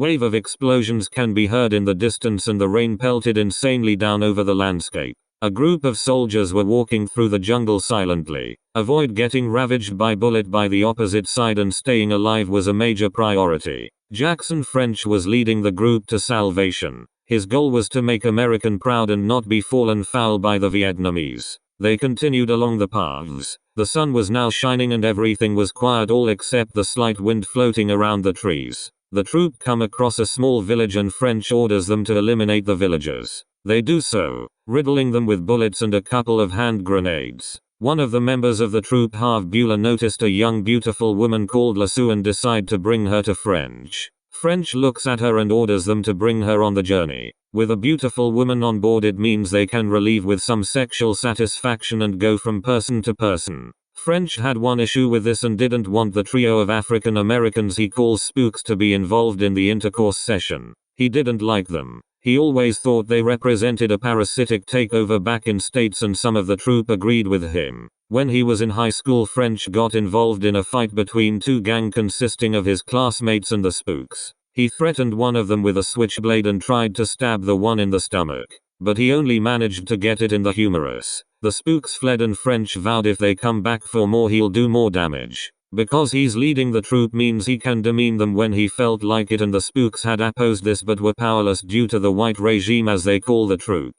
wave of explosions can be heard in the distance and the rain pelted insanely down over the landscape. A group of soldiers were walking through the jungle silently. Avoid getting ravaged by bullet by the opposite side and staying alive was a major priority. Jackson French was leading the group to salvation. His goal was to make American proud and not be fallen foul by the Vietnamese. They continued along the paths. The sun was now shining and everything was quiet all except the slight wind floating around the trees. The troop come across a small village and French orders them to eliminate the villagers. They do so, riddling them with bullets and a couple of hand grenades. One of the members of the troop, Harve Bueller, noticed a young beautiful woman called Lassou and decide to bring her to French. French looks at her and orders them to bring her on the journey. With a beautiful woman on board, it means they can relieve with some sexual satisfaction and go from person to person. French had one issue with this and didn't want the trio of African Americans he calls spooks to be involved in the intercourse session. He didn't like them. He always thought they represented a parasitic takeover back in States, and some of the troop agreed with him. When he was in high school, French got involved in a fight between two gangs consisting of his classmates and the spooks. He threatened one of them with a switchblade and tried to stab the one in the stomach, but he only managed to get it in the humerus. The spooks fled and French vowed if they come back for more he'll do more damage. Because he's leading the troop means he can demean them when he felt like it, and the spooks had opposed this but were powerless due to the white regime as they call the troop.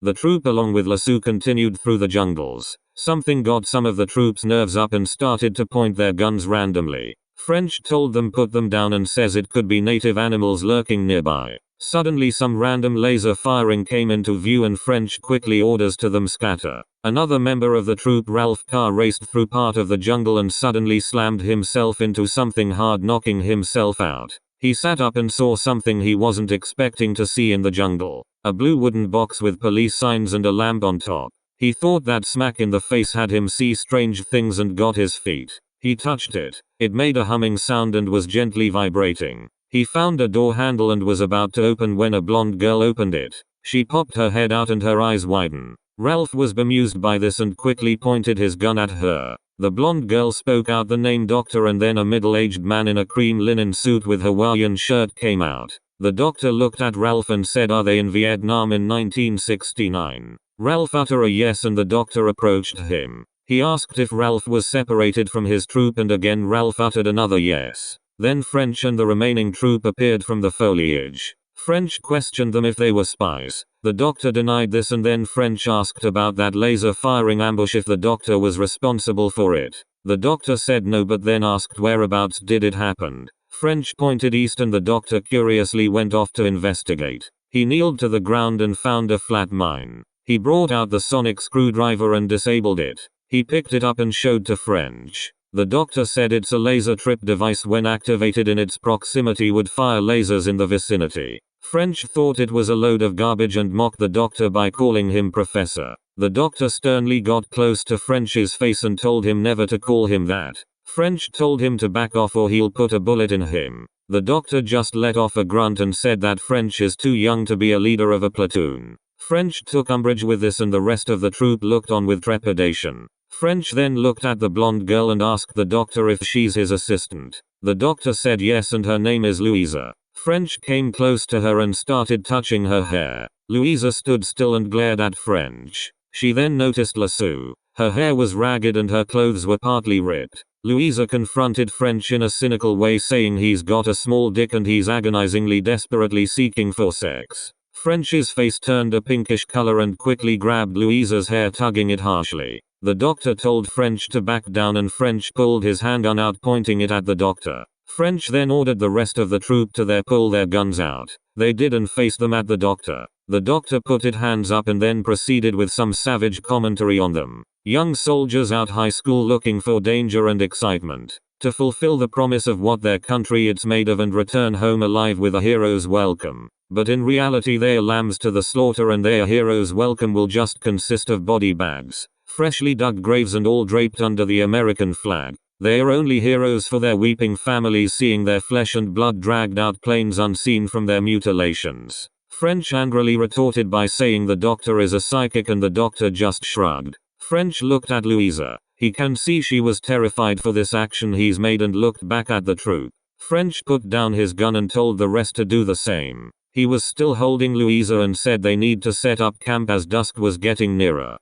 The troop along with Lassou continued through the jungles. Something got some of the troop's nerves up and started to point their guns randomly. French told them put them down and says it could be native animals lurking nearby. Suddenly some random laser firing came into view and French quickly orders to them scatter. Another member of the troop, Ralph Carr, raced through part of the jungle and suddenly slammed himself into something hard, knocking himself out. He sat up and saw something he wasn't expecting to see in the jungle. A blue wooden box with police signs and a lamp on top. He thought that smack in the face had him see strange things and got his feet. He touched it. It made a humming sound and was gently vibrating. He found a door handle and was about to open when a blonde girl opened it. She popped her head out and her eyes widened. Ralph was bemused by this and quickly pointed his gun at her. The blonde girl spoke out the name doctor, and then a middle-aged man in a cream linen suit with Hawaiian shirt came out. The doctor looked at Ralph and said, "Are they in Vietnam in 1969? Ralph uttered a yes and the doctor approached him. He asked if Ralph was separated from his troop and again Ralph uttered another yes. Then French and the remaining troop appeared from the foliage. French questioned them if they were spies. The doctor denied this and then French asked about that laser firing ambush, if the doctor was responsible for it. The doctor said no but then asked whereabouts did it happen. French pointed east and the doctor curiously went off to investigate. He kneeled to the ground and found a flat mine. He brought out the sonic screwdriver and disabled it. He picked it up and showed to French. The doctor said it's a laser trip device, when activated in its proximity would fire lasers in the vicinity. French thought it was a load of garbage and mocked the doctor by calling him professor. The doctor sternly got close to French's face and told him never to call him that. French told him to back off or he'll put a bullet in him. The doctor just let off a grunt and said that French is too young to be a leader of a platoon. French took umbrage with this and the rest of the troop looked on with trepidation. French then looked at the blonde girl and asked the doctor if she's his assistant. The doctor said yes and her name is Louisa. French came close to her and started touching her hair. Louisa stood still and glared at French. She then noticed Lassou. Her hair was ragged and her clothes were partly ripped. Louisa confronted French in a cynical way, saying he's got a small dick and he's agonizingly desperately seeking for sex. French's face turned a pinkish color and quickly grabbed Louisa's hair, tugging it harshly. The doctor told French to back down and French pulled his handgun out, pointing it at the doctor. French then ordered the rest of the troop to pull their guns out. They did and faced them at the doctor. The doctor put his hands up and then proceeded with some savage commentary on them. Young soldiers out high school looking for danger and excitement. To fulfill the promise of what their country it's made of and return home alive with a hero's welcome. But in reality they are lambs to the slaughter, and their hero's welcome will just consist of body bags, freshly dug graves and all draped under the American flag. They are only heroes for their weeping families seeing their flesh and blood dragged out planes unseen from their mutilations. French angrily retorted by saying the doctor is a psychic, and the doctor just shrugged. French looked at Louisa. He can see she was terrified for this action he's made and looked back at the troop. French put down his gun and told the rest to do the same. He was still holding Louisa and said they need to set up camp as dusk was getting nearer.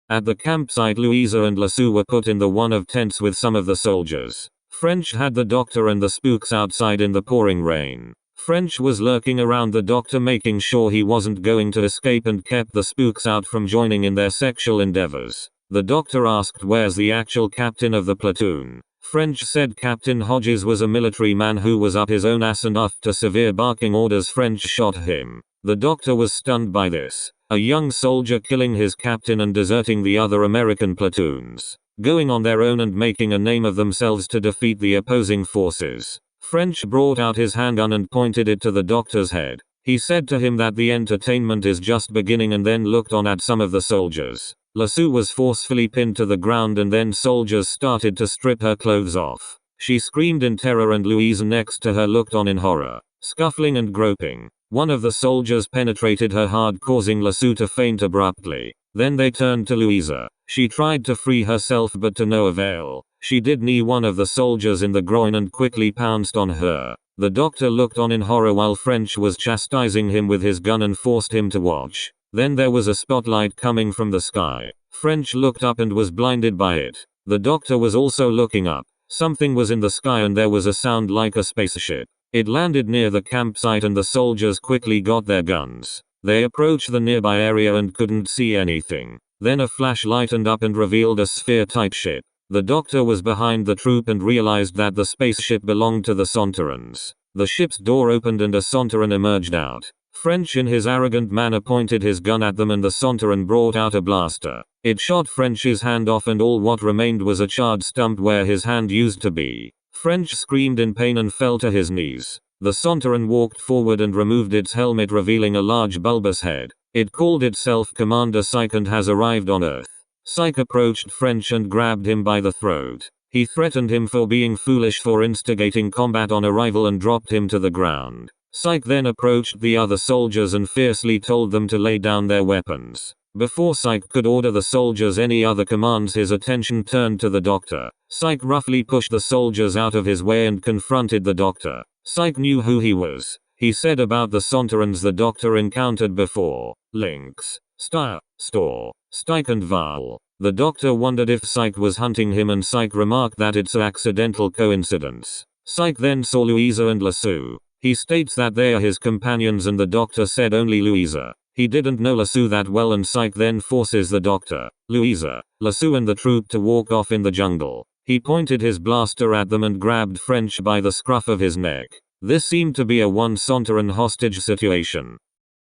At the campsite, Louisa and Lassou were put in the one of tents with some of the soldiers. French had the doctor and the spooks outside in the pouring rain. French was lurking around the doctor making sure he wasn't going to escape and kept the spooks out from joining in their sexual endeavors. The doctor asked where's the actual captain of the platoon. French said Captain Hodges was a military man who was up his own ass and after severe barking orders French shot him. The doctor was stunned by this. A young soldier killing his captain and deserting the other American platoons. Going on their own and making a name of themselves to defeat the opposing forces. French brought out his handgun and pointed it to the doctor's head. He said to him that the entertainment is just beginning and then looked on at some of the soldiers. Lassou was forcefully pinned to the ground and then soldiers started to strip her clothes off. She screamed in terror and Louisa next to her looked on in horror, scuffling and groping. One of the soldiers penetrated her hard causing Lassou to faint abruptly. Then they turned to Louisa. She tried to free herself but to no avail. She did knee one of the soldiers in the groin and quickly pounced on her. The doctor looked on in horror while French was chastising him with his gun and forced him to watch. Then there was a spotlight coming from the sky. French looked up and was blinded by it. The doctor was also looking up. Something was in the sky and there was a sound like a spaceship. It landed near the campsite and the soldiers quickly got their guns. They approached the nearby area and couldn't see anything. Then a flash lightened up and revealed a sphere-type ship. The doctor was behind the troop and realized that the spaceship belonged to the Sontarans. The ship's door opened and a Sontaran emerged out. French in his arrogant manner pointed his gun at them and the Sontaran brought out a blaster. It shot French's hand off and all what remained was a charred stump where his hand used to be. French screamed in pain and fell to his knees. The Sontaran walked forward and removed its helmet revealing a large bulbous head. It called itself Commander Psych and has arrived on Earth. Psych approached French and grabbed him by the throat. He threatened him for being foolish for instigating combat on arrival and dropped him to the ground. Psych then approached the other soldiers and fiercely told them to lay down their weapons. Before Psych could order the soldiers any other commands, his attention turned to the doctor. Psych roughly pushed the soldiers out of his way and confronted the doctor. Psych knew who he was. He said about the Sontarans the doctor encountered before. Lynx, Star, Store, Stike and Val. The doctor wondered if Psych was hunting him and Psych remarked that it's an accidental coincidence. Psych then saw Louisa and Lassou. He states that they are his companions and the doctor said only Louisa. He didn't know Lassou that well and Psych then forces the doctor, Louisa, Lassou and the troop to walk off in the jungle. He pointed his blaster at them and grabbed French by the scruff of his neck. This seemed to be a one Sontaran hostage situation.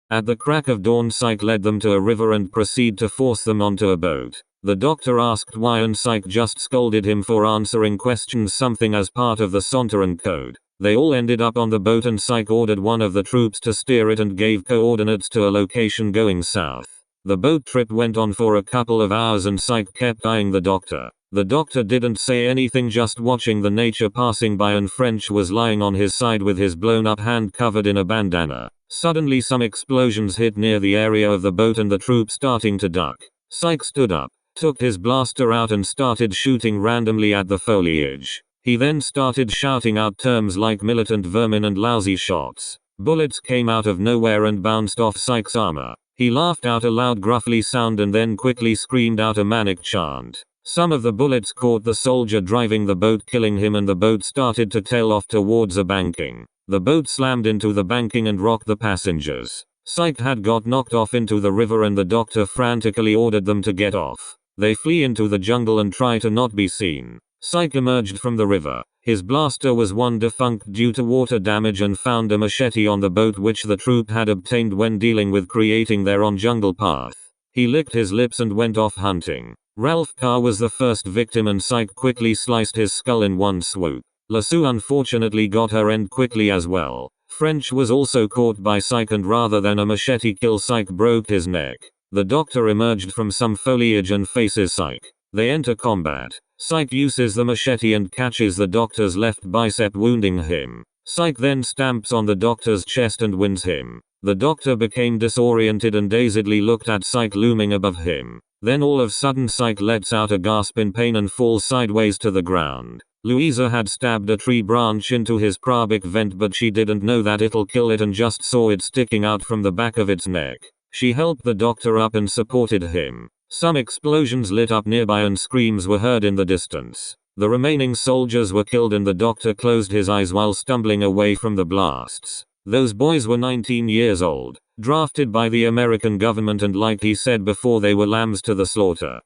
At the crack of dawn Psych led them to a river and proceeded to force them onto a boat. The doctor asked why and Psych just scolded him for answering questions, something as part of the Sontaran code. They all ended up on the boat and Psych ordered one of the troops to steer it and gave coordinates to a location going south. The boat trip went on for a couple of hours and Psych kept eyeing the doctor. The doctor didn't say anything, just watching the nature passing by, and French was lying on his side with his blown up hand covered in a bandana. Suddenly some explosions hit near the area of the boat and the troop starting to duck. Psych stood up, took his blaster out and started shooting randomly at the foliage. He then started shouting out terms like militant vermin and lousy shots. Bullets came out of nowhere and bounced off Psych's armor. He laughed out a loud gruffly sound and then quickly screamed out a manic chant. Some of the bullets caught the soldier driving the boat, killing him, and the boat started to tail off towards a banking. The boat slammed into the banking and rocked the passengers. Psych had got knocked off into the river and the doctor frantically ordered them to get off. They flee into the jungle and try to not be seen. Psych emerged from the river. His blaster was one defunct due to water damage and found a machete on the boat which the troop had obtained when dealing with creating their own jungle path. He licked his lips and went off hunting. Ralph Carr was the first victim and Psych quickly sliced his skull in one swoop. Lassou unfortunately got her end quickly as well. French was also caught by Psych and rather than a machete kill, Psych broke his neck. The doctor emerged from some foliage and faces Psych. They enter combat. Psych uses the machete and catches the doctor's left bicep, wounding him. Psych then stamps on the doctor's chest and wins him. The doctor became disoriented and dazedly looked at Psych looming above him. Then all of a sudden Psych lets out a gasp in pain and falls sideways to the ground. Louisa had stabbed a tree branch into his pubic vent, but she didn't know that it'll kill it and just saw it sticking out from the back of its neck. She helped the doctor up and supported him. Some explosions lit up nearby and screams were heard in the distance. The remaining soldiers were killed and the doctor closed his eyes while stumbling away from the blasts. Those boys were 19 years old, drafted by the American government, and like he said before, they were lambs to the slaughter.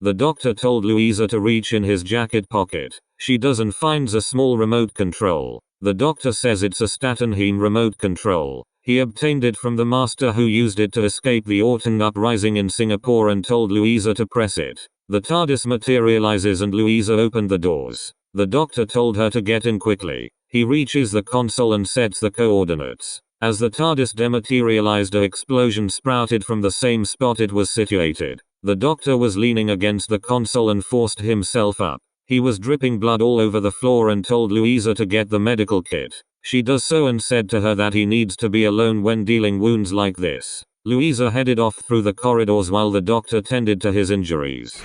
The doctor told Louisa to reach in his jacket pocket. She does and finds a small remote control. The doctor says it's a Statenheim remote control. He obtained it from the master who used it to escape the Orton uprising in Singapore and told Louisa to press it. The TARDIS materializes and Louisa opened the doors. The doctor told her to get in quickly. He reaches the console and sets the coordinates. As the TARDIS dematerialized, an explosion sprouted from the same spot it was situated. The doctor was leaning against the console and forced himself up. He was dripping blood all over the floor and told Louisa to get the medical kit. She does so and said to her that he needs to be alone when dealing wounds like this. Louisa headed off through the corridors while the doctor tended to his injuries.